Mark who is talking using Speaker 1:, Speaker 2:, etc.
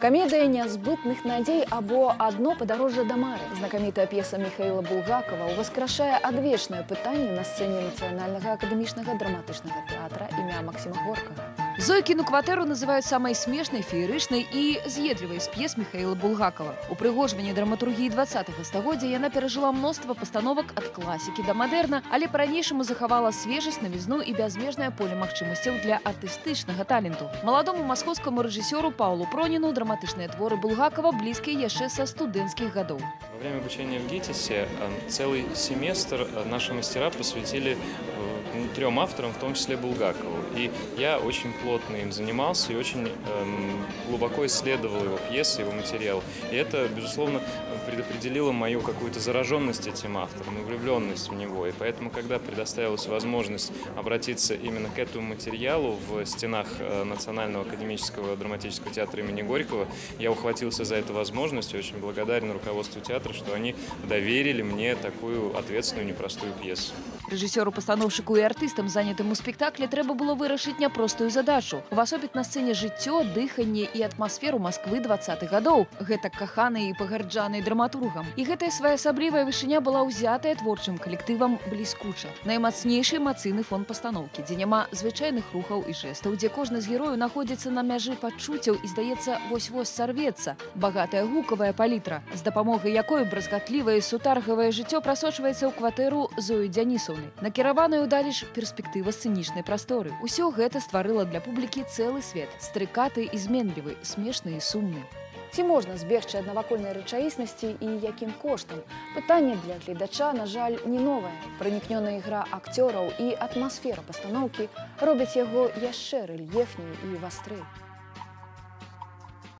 Speaker 1: Камедия нязбытных надей або «Одно подороже до мары». Знакомитая пьеса Михаила Булгакова уваскрашае адвечнае пытанне на сцене Национального академичного драматычного театра имя Максима Горького.
Speaker 2: Зойкину кватэру называют самой смешной, феерычной и з'едлівай з п'ес Михаила Булгакова. Упрыгожванне драматургіі 20-го стагоддзя яна перажыла мноства пастановак ад класікі да мадэрна, але па-ранейшаму захавала свежасць, навізну і бязмежнае поле магчымасцяў для артыстычнага таленту. Маладому маскоўскаму рэжысёру Паўлу Проніну драматычныя творы Булгакова блізкія яшчэ са студэнцкіх гадоў.
Speaker 3: Во время обучения в ГИТИСе целый семестр наши мастера посвятили 3 авторам, в том числе Булгакову. И я очень плотно им занимался и очень глубоко исследовал его пьесы, его материал. И это, безусловно, предопределило мою какую-то зараженность этим автором и влюбленность в него. И поэтому, когда предоставилась возможность обратиться именно к этому материалу в стенах Национального академического драматического театра имени Горького, я ухватился за эту возможность и очень благодарен руководству театра, что они доверили мне такую ответственную, непростую пьесу.
Speaker 2: Рэжысёру-пастаноўшчыку і артыстам, занятым у спектаклі, трэба было вырашыць няпростую задачу. Увасобіць на сцэне жыццё, дыханне і атмасферу Масквы 20-х гадоў. Гэта каханай і пагарджанай драматургам. І гэтая своеасаблівая вышыня была ўзятая творчым калектывам бліскуча. Наймацнейшы эмацыйны фон пастаноўкі, дзе няма звычайных рухаў і жэстаў, дзе кожны з герояў знаходзіцца на мяжы пачуццяў і, здаецца, вось-вось сарвецца. Багатая гукавая палітра, з дапамогай якой бразгатлівае сутаргавае жыццё прасочваецца ў кватэру Зоі Дзянісаўны. Накіраваная ўдалеч перспектыва сцэнічнай прасторы. Усё гэта стварыла для публікі цэлы свет. Стрыкаты і зменлівы, смешны і сумны.
Speaker 1: Ці можна збегчы ад навакольнай рэчаіснасці і якім коштам? Пытанне для гледача, на жаль, не новае. Пранікнёная ігра акцёраў і атмасфера пастаноўкі робяць яго яшчэ рэльефней і вастрэй.